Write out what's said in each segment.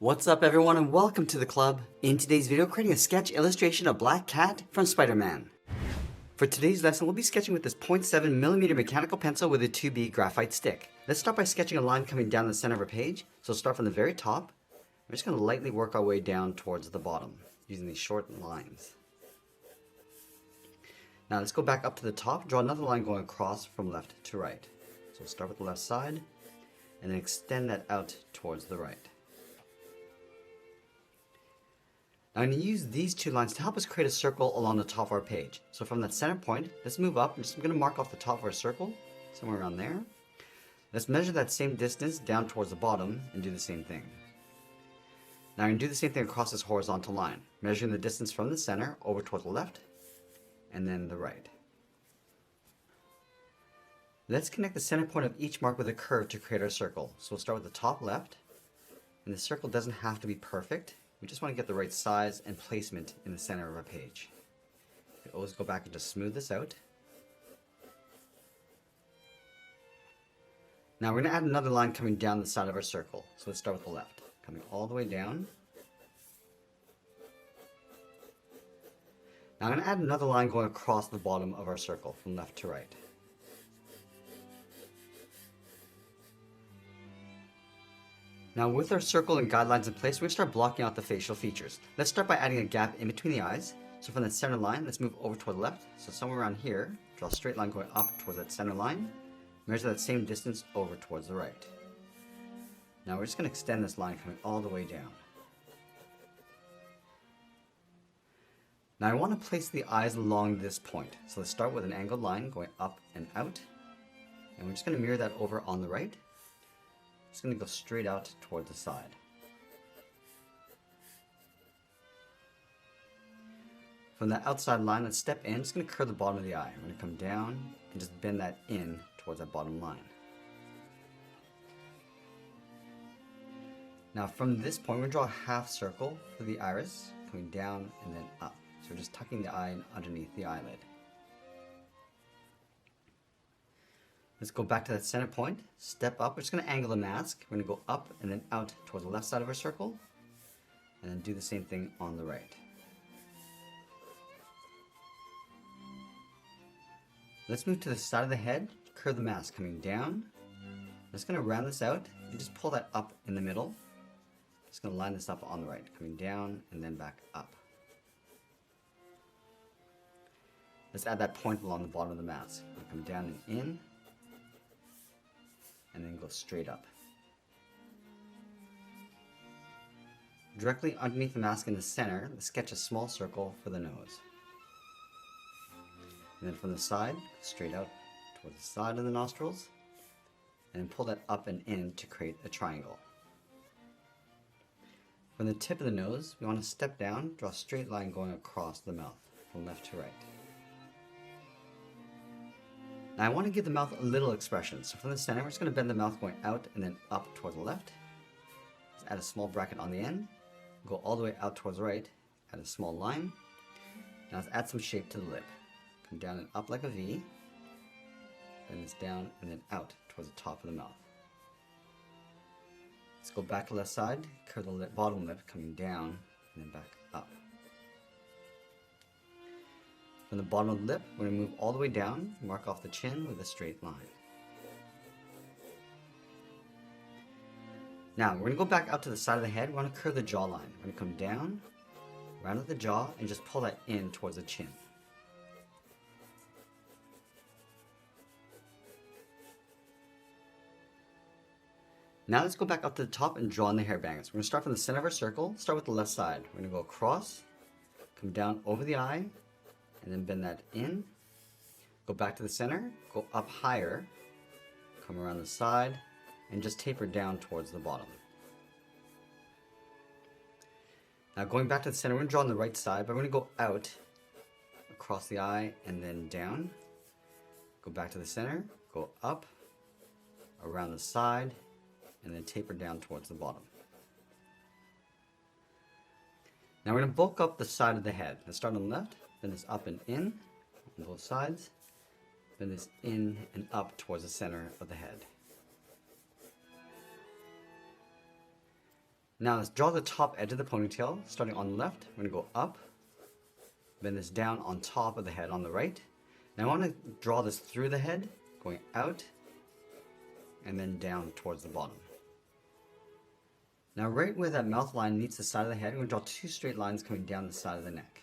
What's up everyone and welcome to the club. In today's video, creating a sketch illustration of Black Cat from Spider-Man. For today's lesson, we'll be sketching with this 0.7mm mechanical pencil with a 2B graphite stick. Let's start by sketching a line coming down the center of our page. So start from the very top. We're just going to lightly work our way down towards the bottom using these short lines. Now let's go back up to the top, draw another line going across from left to right. So start with the left side and then extend that out towards the right. Now I'm going to use these two lines to help us create a circle along the top of our page. So from that center point, let's move up. I'm just going to mark off the top of our circle, somewhere around there. Let's measure that same distance down towards the bottom and do the same thing. Now I'm going to do the same thing across this horizontal line, measuring the distance from the center over towards the left and then the right. Let's connect the center point of each mark with a curve to create our circle. So we'll start with the top left, and the circle doesn't have to be perfect. We just want to get the right size and placement in the center of our page. You always go back and just smooth this out. Now we're going to add another line coming down the side of our circle. So let's start with the left, coming all the way down. Now I'm going to add another line going across the bottom of our circle from left to right. Now with our circle and guidelines in place, we're going to start blocking out the facial features. Let's start by adding a gap in between the eyes. So from that center line, let's move over toward the left. So somewhere around here, draw a straight line going up towards that center line. Measure that same distance over towards the right. Now we're just going to extend this line coming all the way down. Now I want to place the eyes along this point. So let's start with an angled line going up and out. And we're just going to mirror that over on the right. It's going to go straight out toward the side. From the outside line, let's step in. It's going to curve the bottom of the eye. I'm going to come down and just bend that in towards that bottom line. Now from this point, we're going to draw a half circle for the iris, coming down and then up. So we're just tucking the eye underneath the eyelid. Let's go back to that center point, step up. We're just going to angle the mask. We're going to go up and then out towards the left side of our circle, and then do the same thing on the right. Let's move to the side of the head, curve the mask coming down. I'm just going to round this out and just pull that up in the middle. Just going to line this up on the right, coming down and then back up. Let's add that point along the bottom of the mask. Come down and in, and then go straight up. Directly underneath the mask in the center, let's sketch a small circle for the nose. And then from the side, straight out towards the side of the nostrils, and then pull that up and in to create a triangle. From the tip of the nose, we want to step down, draw a straight line going across the mouth from left to right. Now I want to give the mouth a little expression, so from the center we're just going to bend the mouth going out and then up toward the left. Just add a small bracket on the end, go all the way out towards the right, add a small line. Now let's add some shape to the lip. Come down and up like a V, bend this down and then out towards the top of the mouth. Let's go back to the left side, curve the bottom lip coming down and then back up. From the bottom of the lip, we're going to move all the way down, mark off the chin with a straight line. Now, we're going to go back out to the side of the head. We want to curve the jawline. We're going to come down, round out the jaw, and just pull that in towards the chin. Now let's go back up to the top and draw in the hair bangs. We're going to start from the center of our circle, start with the left side. We're going to go across, come down over the eye, and then bend that in, go back to the center, go up higher, come around the side, and just taper down towards the bottom. Now going back to the center, we're going to draw on the right side, but we're going to go out, across the eye, and then down. Go back to the center, go up, around the side, and then taper down towards the bottom. Now we're going to bulk up the side of the head. Let's start on the left. Then this up and in on both sides, then this in and up towards the center of the head. Now let's draw the top edge of the ponytail. Starting on the left, we're going to go up, bend this down on top of the head on the right. Now I want to draw this through the head, going out, and then down towards the bottom. Now right where that mouth line meets the side of the head, we're going to draw two straight lines coming down the side of the neck.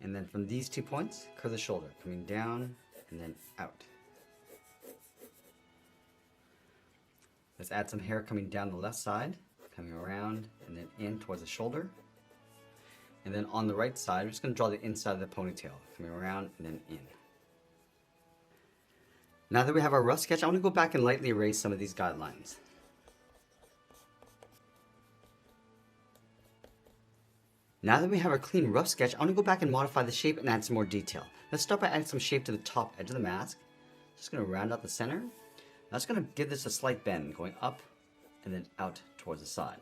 And then from these 2 points, curve the shoulder, coming down and then out. Let's add some hair coming down the left side, coming around and then in towards the shoulder. And then on the right side, we're just going to draw the inside of the ponytail, coming around and then in. Now that we have our rough sketch, I want to go back and lightly erase some of these guidelines. Now that we have our clean rough sketch, I want to go back and modify the shape and add some more detail. Let's start by adding some shape to the top edge of the mask. Just going to round out the center. That's going to give this a slight bend, going up and then out towards the side.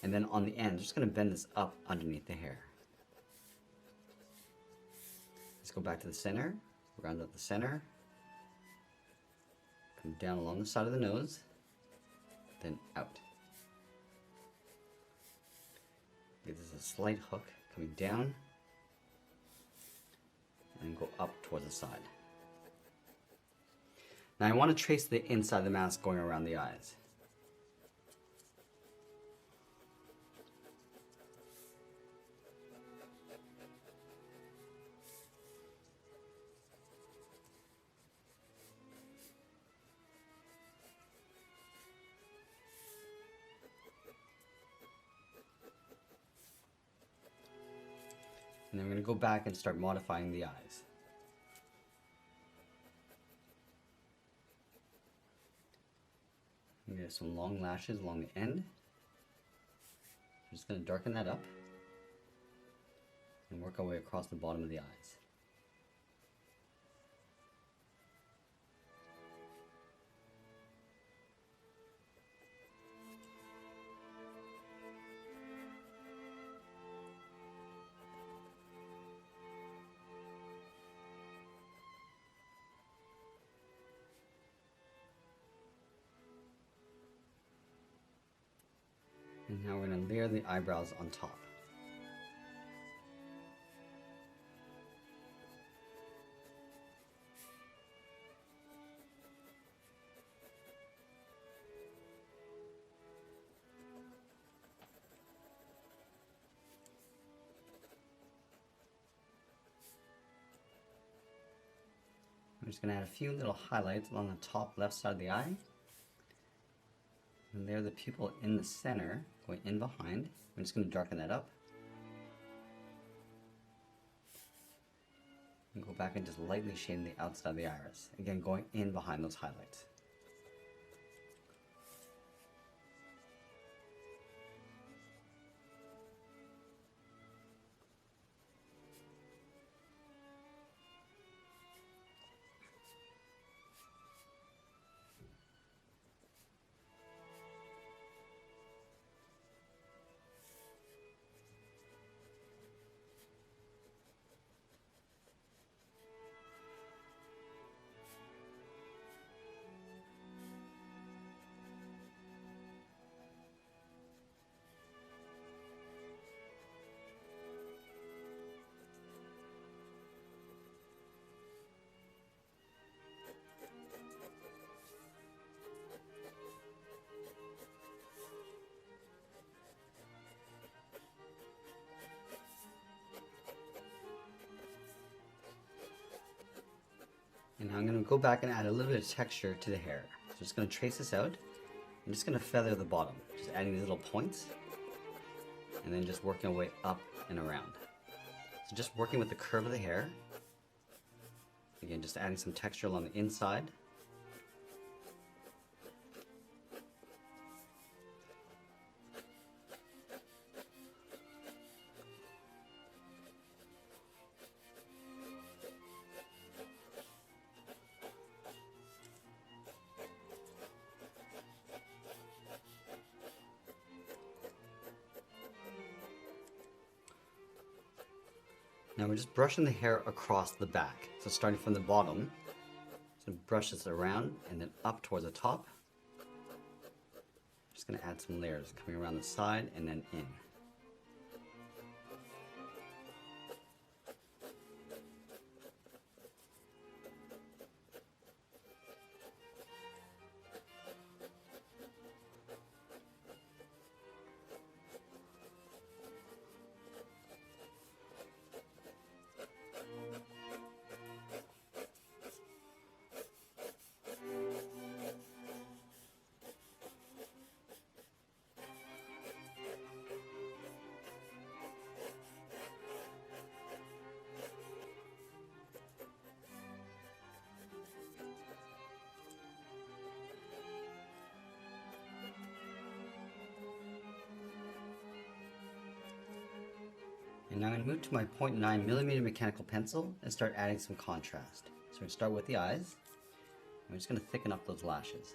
And then on the end, just going to bend this up underneath the hair. Let's go back to the center, round out the center, come down along the side of the nose, then out. Give this a slight hook coming down, and go up towards the side. Now I want to trace the inside of the mask going around the eyes. And then we're going to go back and start modifying the eyes. We have some long lashes along the end. I'm just going to darken that up and work our way across the bottom of the eyes. And now we're going to layer the eyebrows on top. I'm just going to add a few little highlights along the top left side of the eye. And there the pupil in the center, going in behind. I'm just going to darken that up. And go back and just lightly shade the outside of the iris. Again, going in behind those highlights. And now I'm going to go back and add a little bit of texture to the hair. So I'm just going to trace this out. I'm just going to feather the bottom, just adding these little points, and then just working our way up and around. So just working with the curve of the hair. Again, just adding some texture along the inside. Now we're just brushing the hair across the back. So starting from the bottom, just going to brush this around and then up towards the top. Just going to add some layers coming around the side and then in. And now I'm going to move to my 0.9mm mechanical pencil and start adding some contrast. So we're going to start with the eyes. And we're just going to thicken up those lashes.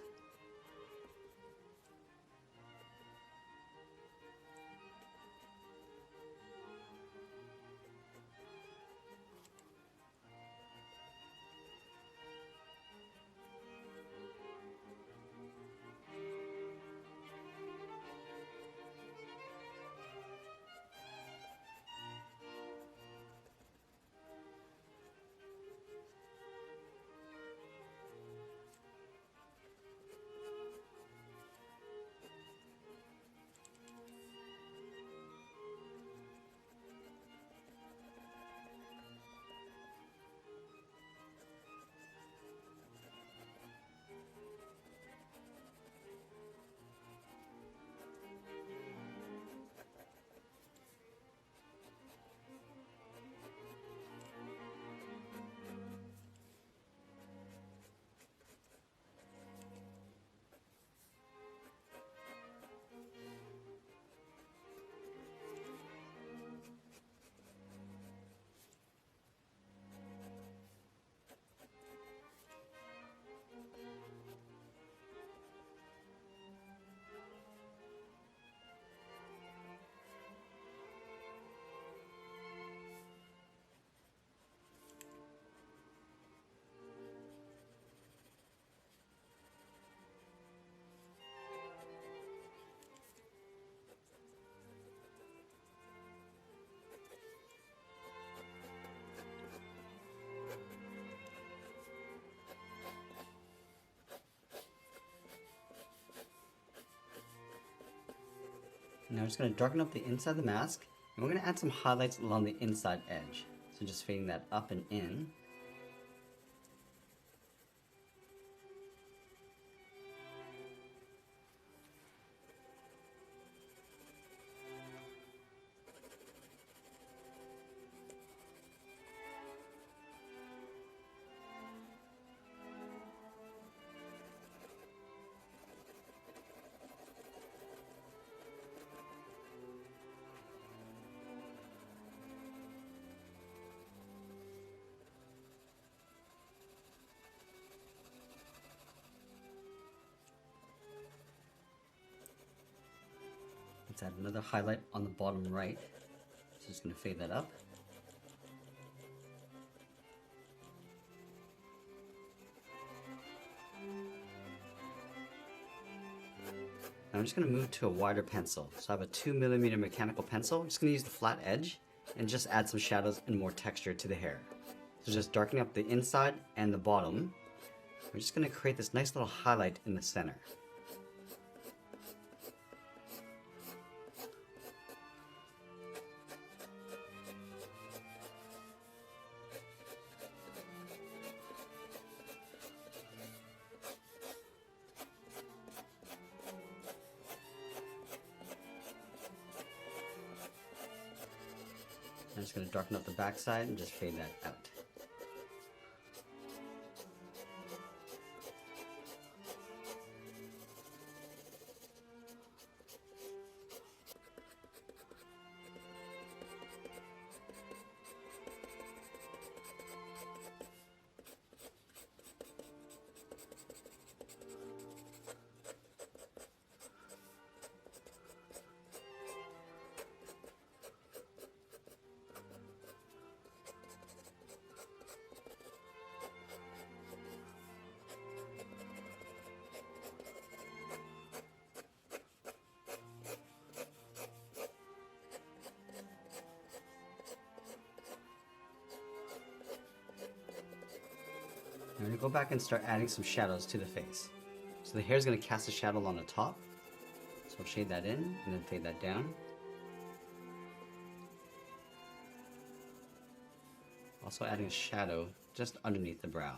Now I'm just going to darken up the inside of the mask, and we're going to add some highlights along the inside edge. So just fading that up and in. Let's add another highlight on the bottom right. So just going to fade that up. Now I'm just going to move to a wider pencil. So I have a 2mm mechanical pencil. I'm just going to use the flat edge and just add some shadows and more texture to the hair. So just darkening up the inside and the bottom. We're just going to create this nice little highlight in the center. I'm just going to darken up the back side and just fade that out. going to go back and start adding some shadows to the face. So the hair is going to cast a shadow along the top. So I'll shade that in and then fade that down. Also adding a shadow just underneath the brow.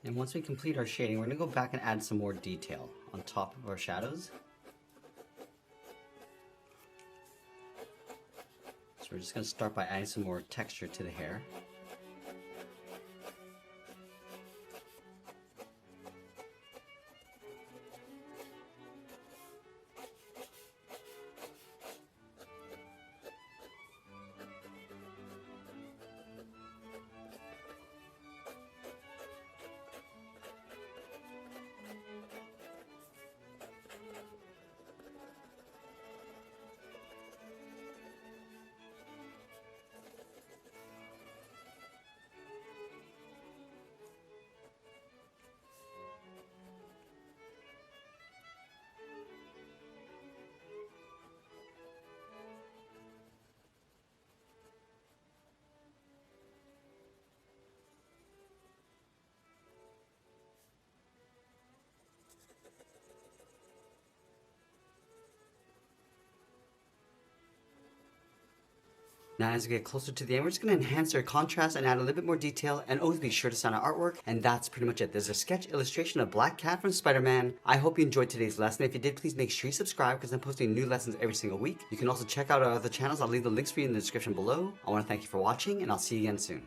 And once we complete our shading, we're going to go back and add some more detail on top of our shadows. So we're just going to start by adding some more texture to the hair. Now as we get closer to the end, we're just going to enhance our contrast and add a little bit more detail, and always be sure to sign our artwork. And that's pretty much it. There's a sketch illustration of Black Cat from Spider-Man. I hope you enjoyed today's lesson. If you did, please make sure you subscribe because I'm posting new lessons every single week. You can also check out our other channels. I'll leave the links for you in the description below. I want to thank you for watching, and I'll see you again soon.